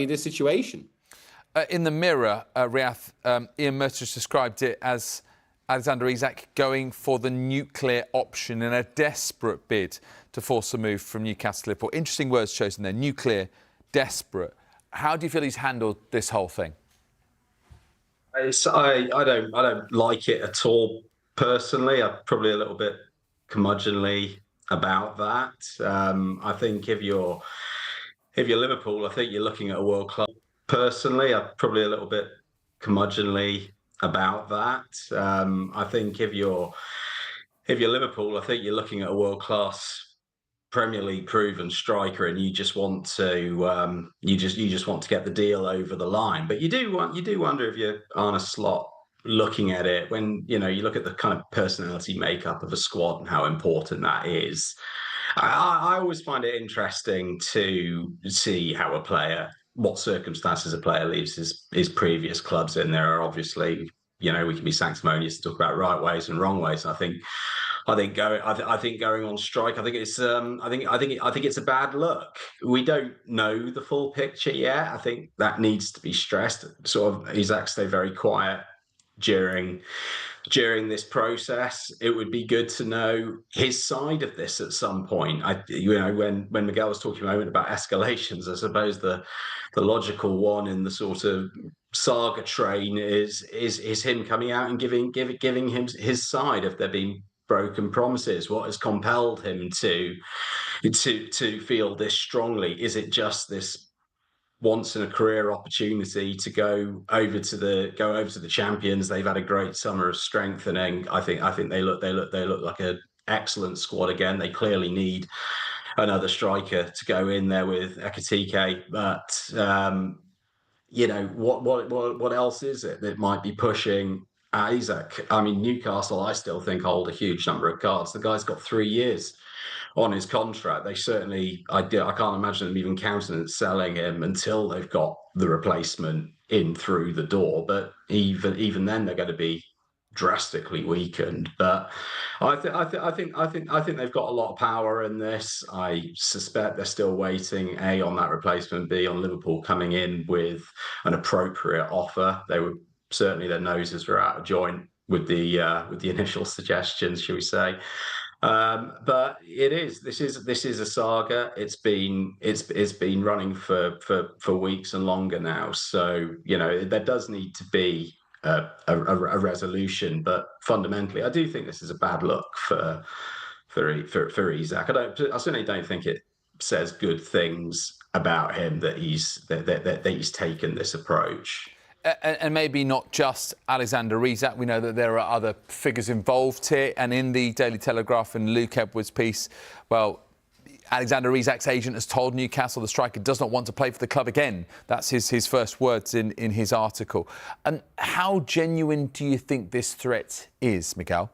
this situation. In the Mirror, Riath, Ian Murtis described it as Alexander Isak going for the nuclear option in a desperate bid to force a move from Newcastle to Liverpool. Interesting words chosen there, nuclear, desperate. How do you feel he's handled this whole thing? I don't like it at all personally. I'm probably a little bit curmudgeonly about that. I think if you're Liverpool, I think you're looking at a world class. Personally, I'm probably a little bit curmudgeonly about that. I think if you're Liverpool, I think you're looking at a world class Premier League proven striker, and you just want to you just want to get the deal over the line. But you do wonder if you're Arne Slot looking at it when you look at the kind of personality makeup of a squad and how important that is. I always find it interesting to see how what circumstances a player leaves his previous clubs in. There are obviously, we can be sanctimonious to talk about right ways and wrong ways. I think going on strike, I think it's a bad look. We don't know the full picture yet. I think that needs to be stressed. Sort of, Isak stayed very quiet during this process. It would be good to know his side of this at some point. When Miguel was talking a moment about escalations, I suppose the logical one in the sort of saga train is him coming out and giving him his side. If there been broken promises, what has compelled him to feel this strongly? Is it just this once in a career opportunity to go over to the champions? They've had a great summer of strengthening. I think they look like an excellent squad again. They clearly need another striker to go in there with Ekitike, but what else is it that might be pushing Isak? I mean, Newcastle, I still think, hold a huge number of cards. The guy's got 3 years on his contract. They certainly, I can't imagine them even countenance selling him until they've got the replacement in through the door. But even then, they're going to be drastically weakened. But I think they've got a lot of power in this. I suspect they're still waiting, A, on that replacement, B, on Liverpool coming in with an appropriate offer. They were certainly, their noses were out of joint with the initial suggestions, shall we say. But this is a saga. It's been running for weeks and longer now. So there does need to be a resolution. But fundamentally, I do think this is a bad look for Isak. I certainly don't think it says good things about him that he's taken this approach. And maybe not just Alexander Isak. We know that there are other figures involved here. And in the Daily Telegraph and Luke Edwards' piece, well, Alexander Isak's agent has told Newcastle the striker does not want to play for the club again. That's his first words in his article. And how genuine do you think this threat is, Miguel?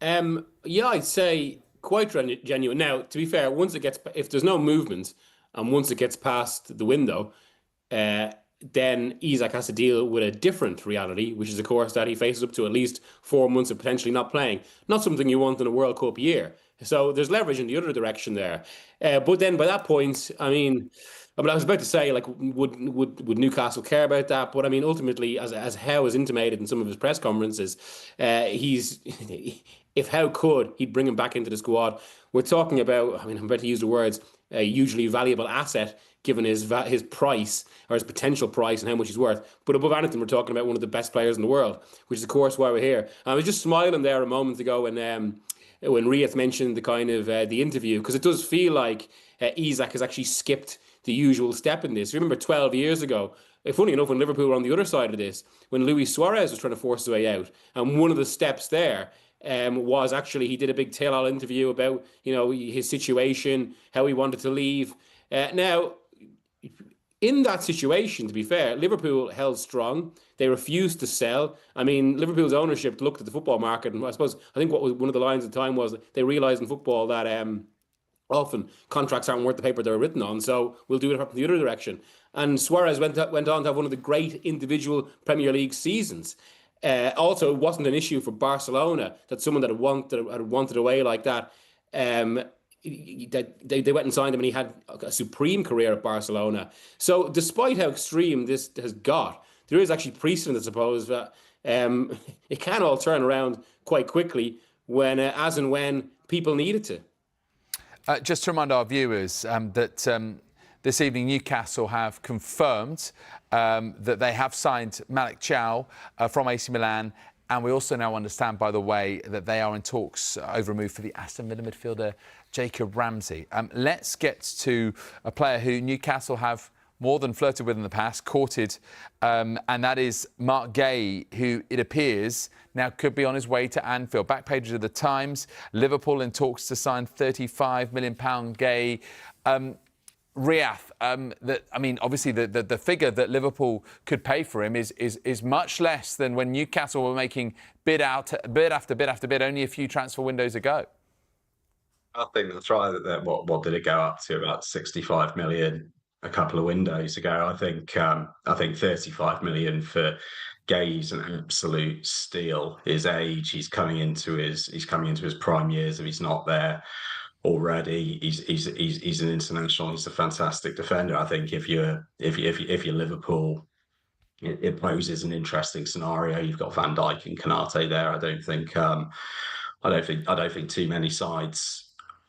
Yeah, I'd say quite genuine. Now, to be fair, if there's no movement and once it gets past the window, then Isak has to deal with a different reality, which is, of course, that he faces up to at least 4 months of potentially not playing. Not something you want in a World Cup year. So there's leverage in the other direction there. But then by that point, I was about to say, like, would Newcastle care about that? But I mean, ultimately, as Howe has intimated in some of his press conferences, if Howe could, he'd bring him back into the squad. We're talking about, I'm about to use the words, a hugely valuable asset, given his price or his potential price and how much he's worth. But above anything, we're talking about one of the best players in the world, which is, of course, why we're here. I was just smiling there a moment ago when Riath mentioned the kind of the interview, because it does feel like Isak has actually skipped the usual step in this. Remember 12 years ago, funny enough, when Liverpool were on the other side of this, when Luis Suarez was trying to force his way out, and one of the steps there was actually he did a big tell-all interview about his situation, how he wanted to leave. Now, in that situation, to be fair, Liverpool held strong. They refused to sell. I mean, Liverpool's ownership looked at the football market, and I think what was one of the lines at the time was they realised in football that often contracts aren't worth the paper they're written on, so we'll do it from the other direction. And Suarez went on to have one of the great individual Premier League seasons. Also, it wasn't an issue for Barcelona that someone that had wanted away like that they went and signed him, and he had a supreme career at Barcelona. So despite how extreme this has got, there is actually precedent, I suppose, that it can all turn around quite quickly when, as and when people need it to. Just to remind our viewers that this evening Newcastle have confirmed that they have signed Malick Thiaw from AC Milan. And we also now understand, by the way, that they are in talks over a move for the Aston Villa midfielder Jacob Ramsey. Let's get to a player who Newcastle have more than flirted with in the past, courted, and that is Mark Gay, who it appears now could be on his way to Anfield. Back pages of the Times, Liverpool in talks to sign £35 million Gay. Obviously the figure that Liverpool could pay for him is much less than when Newcastle were making bid after bid only a few transfer windows ago. I think that's right. What did it go up to? About 65 million a couple of windows ago. I think 35 million for Gay's an absolute steal. His age, he's coming into his prime years. If he's not there already, he's an international. He's a fantastic defender. I think if you're Liverpool, it poses an interesting scenario. You've got Van Dijk and Konate there. I don't think too many sides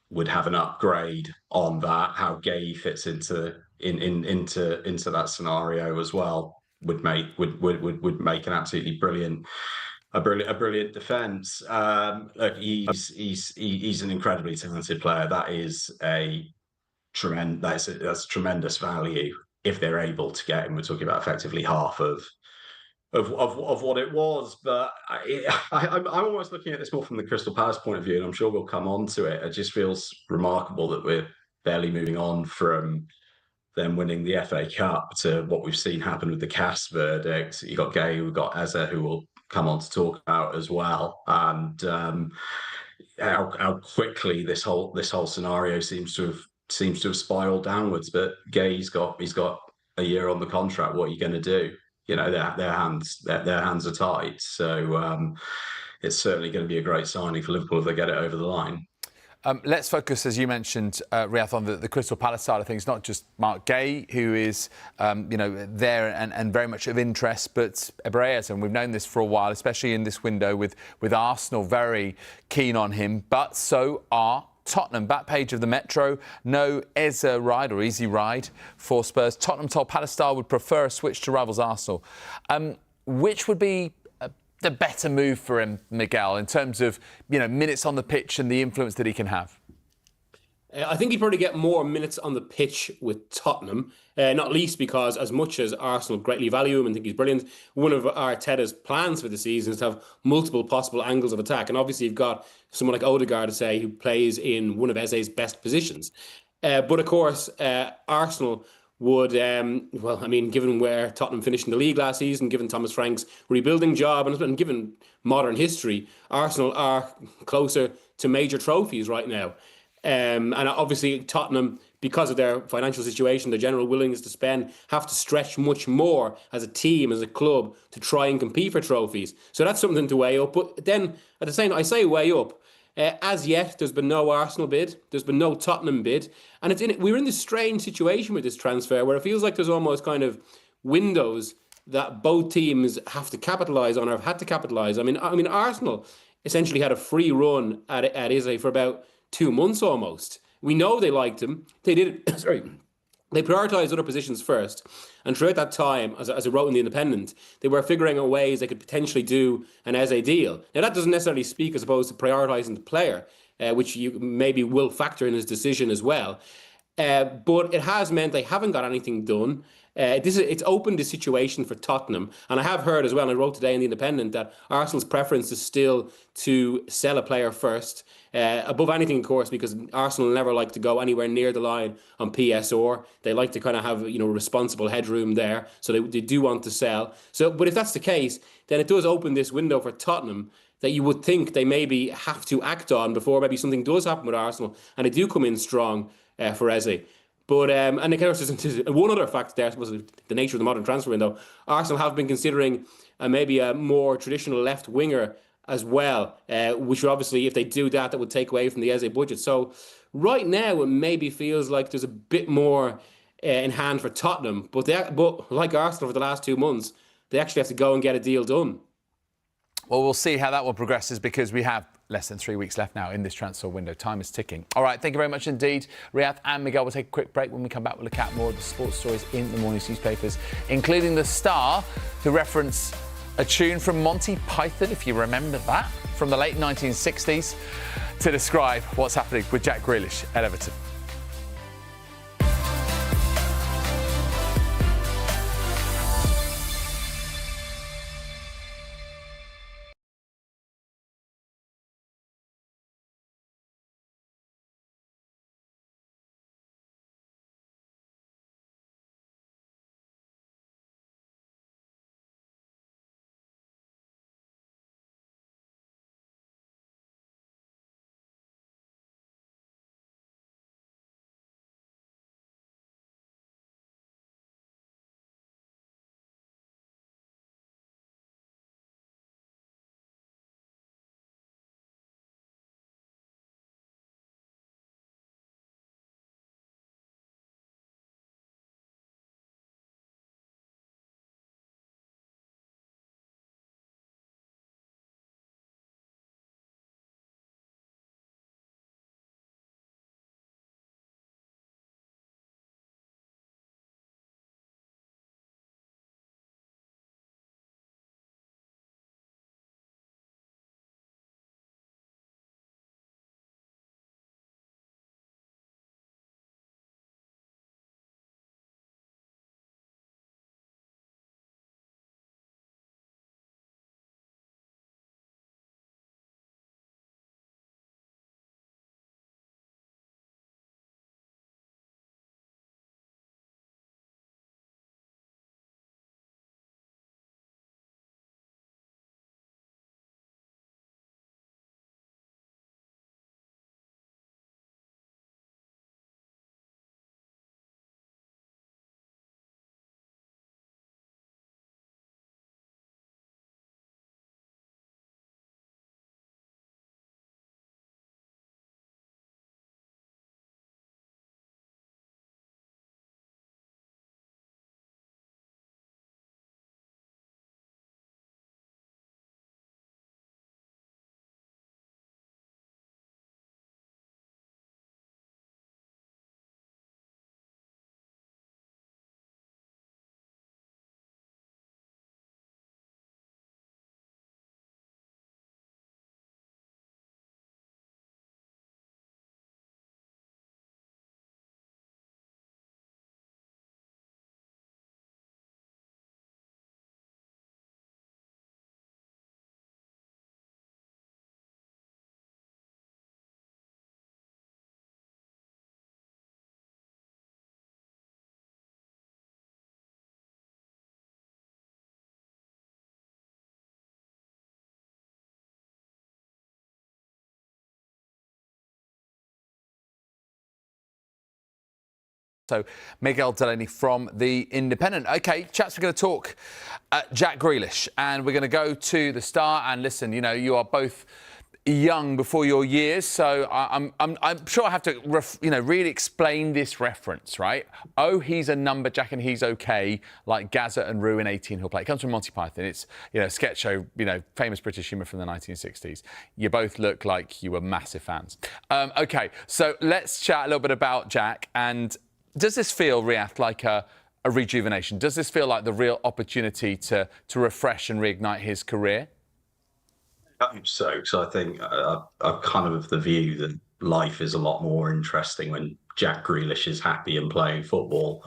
would have an upgrade on that. How Gay fits into that scenario as well would make an absolutely brilliant defence. Look, he's an incredibly talented player. That's tremendous value if they're able to get him. We're talking about effectively half of what it was, but I'm almost looking at this more from the Crystal Palace point of view, and I'm sure we'll come on to it. It just feels remarkable that we're barely moving on from them winning the FA Cup to what we've seen happen with the CAS verdict. You've got Gay, we've got Eze, who we'll come on to talk about as well, and how quickly this whole scenario seems to have spiraled downwards. But Gay's got a year on the contract. What are you going to do? You know, their hands are tied. So it's certainly going to be a great signing for Liverpool if they get it over the line. Let's focus, as you mentioned, Riyadh, on the Crystal Palace side of things. Not just Mark Gay, who is, there and very much of interest, but Ebrahim. And we've known this for a while, especially in this window with Arsenal very keen on him. But so are Tottenham. Back page of the Metro, no easy ride for Spurs. Tottenham told Palace Star would prefer a switch to rivals Arsenal. Which would be the better move for him, Miguel, in terms of minutes on the pitch and the influence that he can have? I think he'd probably get more minutes on the pitch with Tottenham, not least because as much as Arsenal greatly value him and think he's brilliant, one of Arteta's plans for the season is to have multiple possible angles of attack. And obviously you've got someone like Odegaard, to say, who plays in one of Eze's best positions. But of course, Arsenal would, given where Tottenham finished in the league last season, given Thomas Frank's rebuilding job, and given modern history, Arsenal are closer to major trophies right now. And obviously Tottenham, because of their financial situation, their general willingness to spend, have to stretch much more as a team, as a club, to try and compete for trophies. So that's something to weigh up. But then, at the same time, I say weigh up. As yet, there's been no Arsenal bid. There's been no Tottenham bid. And we're in this strange situation with this transfer where it feels like there's almost kind of windows that both teams have to capitalise on, or have had to capitalise. I mean, Arsenal essentially had a free run at Eze for about 2 months almost. We know they liked him. They did. They prioritised other positions first. And throughout that time, as I wrote in The Independent, they were figuring out ways they could potentially do an Eze deal. Now, that doesn't necessarily speak, I suppose, to prioritising the player, which you maybe will factor in his decision as well. But it has meant they haven't got anything done. It's opened the situation for Tottenham. And I have heard as well, and I wrote today in The Independent, that Arsenal's preference is still to sell a player first. Above anything, of course, because Arsenal never like to go anywhere near the line on PSR. They like to kind of have, responsible headroom there. So they do want to sell. But if that's the case, then it does open this window for Tottenham that you would think they maybe have to act on before maybe something does happen with Arsenal. And they do come in strong for Eze. But, and of course, there's one other fact there, I suppose, the nature of the modern transfer window. Arsenal have been considering maybe a more traditional left winger as well, which would obviously, if they do that, that would take away from the Eze budget. So Right now, it maybe feels like there's a bit more in hand for Tottenham, but like Arsenal for the last 2 months, they actually have to go and get a deal done. Well, we'll see how that one progresses because we have less than 3 weeks left now in this transfer window. Time is ticking. All right, thank you very much indeed, Riyadh and Miguel. We'll take a quick break. When we come back, we'll look at more of the sports stories in the morning's newspapers, including The Star, who reference a tune from Monty Python, if you remember that, from the late 1960s, to describe what's happening with Jack Grealish at Everton. So, Miguel Delaney from The Independent. OK, chaps, we're going to talk Jack Grealish, and we're going to go to The Star. And listen, you know, you are both young before your years, so I'm sure I have to, really explain this reference, right? Oh, he's a number, Jack, and he's OK, like Gazza and Rue in 18 He'll Play. It comes from Monty Python. It's, sketch show, famous British humour from the 1960s. You both look like you were massive fans. OK, so let's chat a little bit about Jack. And does this feel, Riyadh, like a rejuvenation? Does this feel like the real opportunity to refresh and reignite his career? I hope so, because I think I'm kind of the view that life is a lot more interesting when Jack Grealish is happy and playing football.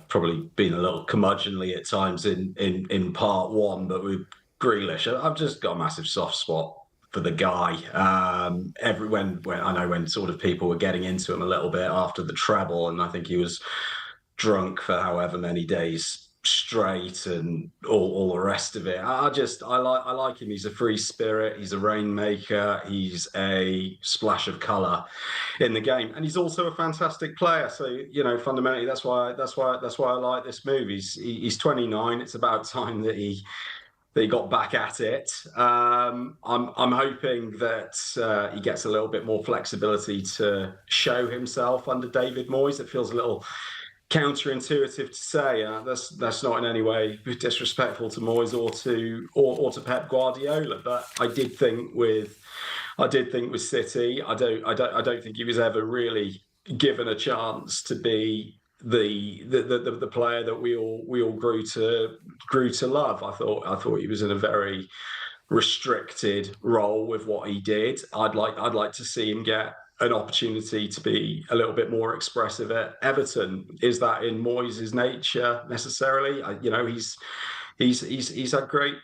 Probably been a little curmudgeonly at times in part one, but with Grealish, I've just got a massive soft spot for the guy. When sort of people were getting into him a little bit after the treble, and I think he was drunk for however many days straight and all the rest of it. I like him. He's a free spirit. He's a rainmaker. He's a splash of colour in the game, and he's also a fantastic player. So fundamentally, that's why I like this move. He's 29. It's about time that he that he got back at it. I'm hoping that he gets a little bit more flexibility to show himself under David Moyes. It feels a little counterintuitive to say. That's not in any way disrespectful to Moyes or to Pep Guardiola. But I did think with City, I don't think he was ever really given a chance to be the player that we all grew to love. I thought he was in a very restricted role with what he did. I'd like to see him get an opportunity to be a little bit more expressive at Everton. Is that in Moyes' nature necessarily? He's had great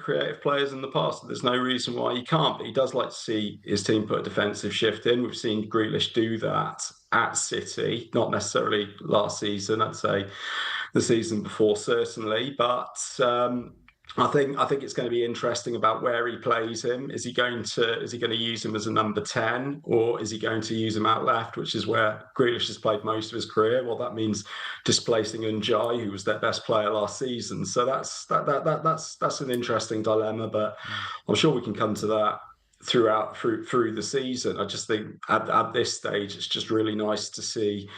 creative players in the past. There's no reason why he can't, but he does like to see his team put a defensive shift in. We've seen Grealish do that at City, not necessarily last season. I'd say the season before certainly, but I think it's going to be interesting about where he plays him. Is he going to use him as a number 10, or is he going to use him out left, which is where Grealish has played most of his career? Well, that means displacing Njai, who was their best player last season. So that's an interesting dilemma, but I'm sure we can come to that through the season. I just think at this stage, it's just really nice to see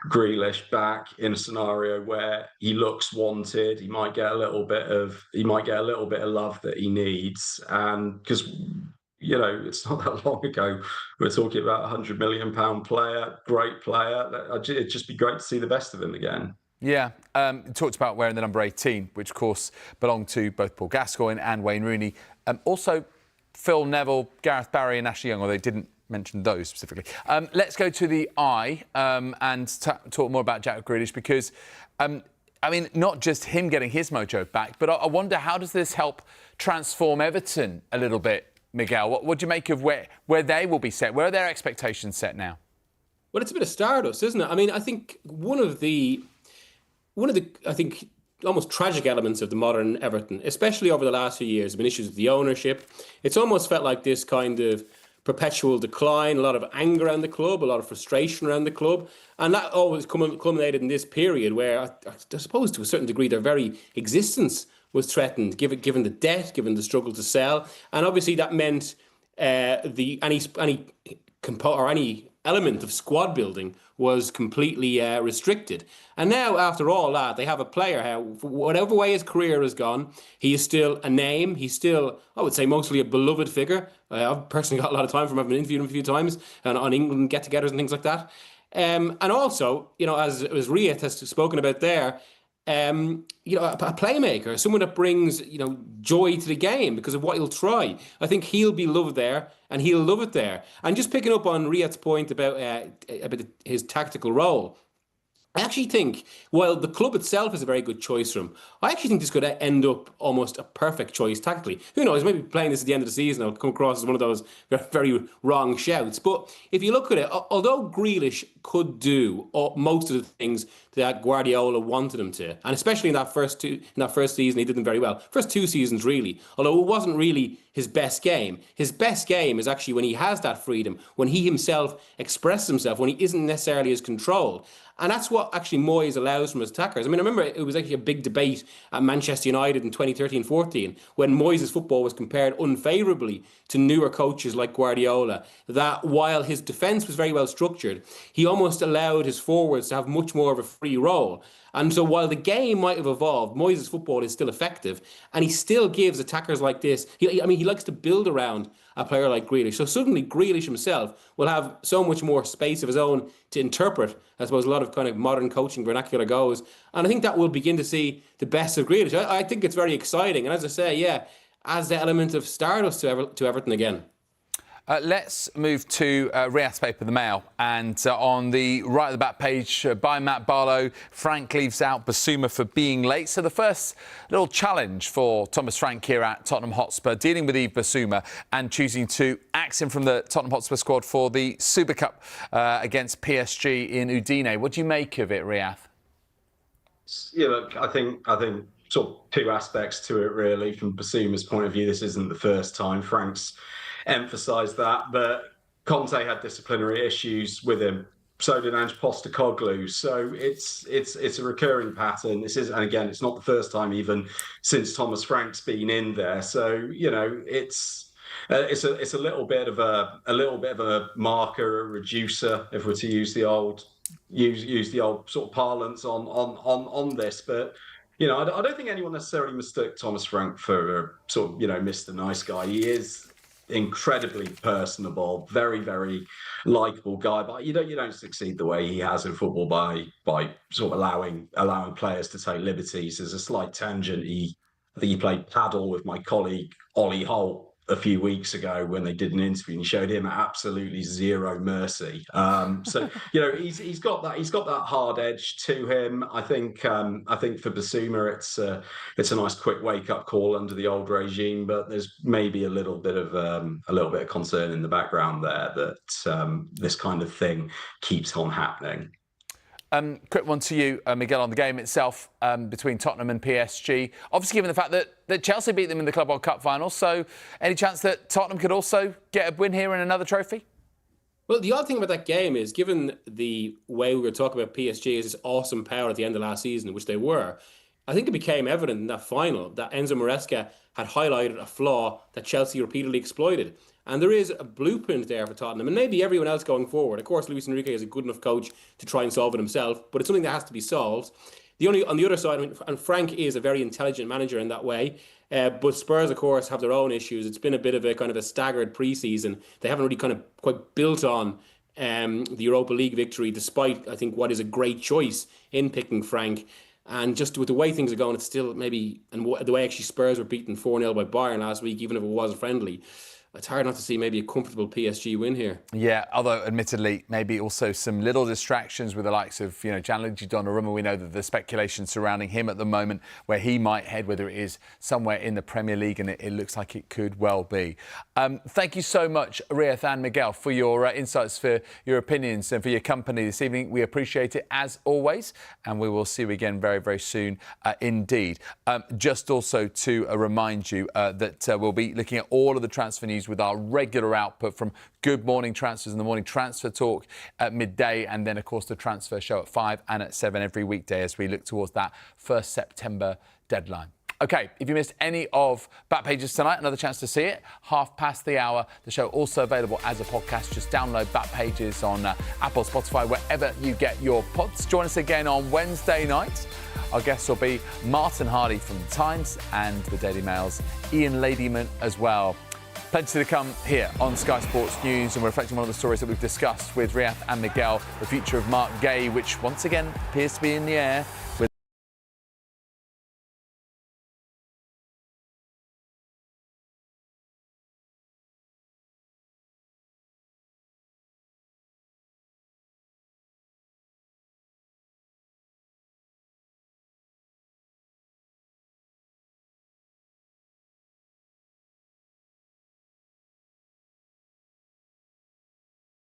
Grealish back in a scenario where he looks wanted. He might get a little bit of love that he needs, and because it's not that long ago we were talking about £100 million player, great player. It'd just be great to see the best of him again. Yeah, talked about wearing the number 18, which of course belonged to both Paul Gascoigne and Wayne Rooney. Also, Phil Neville, Gareth Barry and Ashley Young, although they didn't mention those specifically. Let's go to the eye and talk more about Jack Grealish, because, not just him getting his mojo back, but I wonder, how does this help transform Everton a little bit, Miguel? What do you make of where they will be set? Where are their expectations set now? Well, it's a bit of stardust, isn't it? I think one of the almost tragic elements of the modern Everton, especially over the last few years, have been issues with the ownership. It's almost felt like this kind of perpetual decline, a lot of anger around the club, a lot of frustration around the club. And that always culminated in this period where, I suppose to a certain degree, their very existence was threatened, given the debt, given the struggle to sell. And obviously that meant any element of squad building was completely restricted. And now, after all that, they have a player who, whatever way his career has gone, he is still a name. He's still, I would say, mostly a beloved figure. I've personally got a lot of time from having interviewed him a few times on England get-togethers and things like that. And also, as Riyad has spoken about there, a playmaker, someone that brings, joy to the game because of what he'll try. I think he'll be loved there, and he'll love it there. And just picking up on Riyad's point about his tactical role, I actually think, while the club itself is a very good choice for him, I actually think this could end up almost a perfect choice tactically. Who knows, maybe playing this at the end of the season will come across as one of those very wrong shouts. But if you look at it, although Grealish could do most of the things that Guardiola wanted him to, and especially in that first season, he did them very well. First 2 seasons, really, although it wasn't really his best game. His best game is actually when he has that freedom, when he himself expresses himself, when he isn't necessarily as controlled. And that's what actually Moyes allows from his attackers. I remember it was actually a big debate at Manchester United in 2013-14 when Moyes' football was compared unfavourably to newer coaches like Guardiola, that while his defence was very well structured, he almost allowed his forwards to have much more of a free role. And so while the game might have evolved, Moyes' football is still effective, and he still gives attackers like this. He likes to build around a player like Grealish. So suddenly Grealish himself will have so much more space of his own to interpret, I suppose, a lot of kind of modern coaching vernacular goes. And I think that we'll begin to see the best of Grealish. I think it's very exciting. And as I say, adds the element of stardust to Everton again. Let's move to Riyad's paper, The Mail. And on the right of the back page, by Matt Barlow, Frank leaves out Bissouma for being late. So the first little challenge for Thomas Frank here at Tottenham Hotspur, dealing with Yves Bissouma and choosing to axe him from the Tottenham Hotspur squad for the Super Cup against PSG in Udine. What do you make of it, Riyad? Yeah, look, I think sort of two aspects to it, really. From Bissouma's point of view, this isn't the first time Frank's emphasised that, but Conte had disciplinary issues with him so did Ange Postecoglou. So it's a recurring pattern. And again, it's not the first time even since Thomas Frank's been in there. So it's a little bit of a marker, a reducer, if we're to use the old sort of parlance on this. But I don't think anyone necessarily mistook Thomas Frank for a sort of Mr. Nice Guy. He is incredibly personable, very, very likable guy. But you don't succeed the way he has in football by sort of allowing players to take liberties. There's a slight tangent. I think he played paddle with my colleague Ollie Holt a few weeks ago when they did an interview, and he showed him absolutely zero mercy. So he's got that hard edge to him. I think for Bissouma it's a nice quick wake up call under the old regime, but there's maybe a little bit of concern in the background there that this kind of thing keeps on happening. Quick one to you, Miguel, on the game itself between Tottenham and PSG. Obviously, given the fact that Chelsea beat them in the Club World Cup final, so any chance that Tottenham could also get a win here and another trophy? Well, the odd thing about that game is, given the way we were talking about PSG as this awesome power at the end of last season, which they were, I think it became evident in that final that Enzo Maresca had highlighted a flaw that Chelsea repeatedly exploited. And there is a blueprint there for Tottenham, and maybe everyone else going forward. Of course, Luis Enrique is a good enough coach to try and solve it himself, but it's something that has to be solved. On the other side, and Frank is a very intelligent manager in that way, but Spurs, of course, have their own issues. It's been a bit of a kind of a staggered pre-season. They haven't really kind of quite built on the Europa League victory, despite, I think, what is a great choice in picking Frank. And just with the way things are going, it's still maybe, and the way actually Spurs were beaten 4-0 by Bayern last week, even if it was friendly, it's hard not to see maybe a comfortable PSG win here. Yeah, although admittedly, maybe also some little distractions with the likes of, Gianluigi Donnarumma. We know that the speculation surrounding him at the moment, where he might head, whether it is somewhere in the Premier League, and it looks like it could well be. Thank you so much, Riyadh and Miguel, for your insights, for your opinions and for your company this evening. We appreciate it as always, and we will see you again very, very soon indeed. Just also to remind you that we'll be looking at all of the transfer news with our regular output from Good Morning Transfers in the morning, Transfer Talk at midday, and then, of course, the Transfer Show at 5 and at 7 every weekday as we look towards that 1st September deadline. OK, if you missed any of Back Pages tonight, another chance to see it, hour. The show also available as a podcast. Just download Back Pages on Apple, Spotify, wherever you get your pods. Join us again on Wednesday night. Our guests will be Martin Hardy from The Times and the Daily Mail's Ian Ladyman as well. Plenty to come here on Sky Sports News, and we're reflecting on one of the stories that we've discussed with Riyadh and Miguel, the future of Mark Gay, which once again appears to be in the air.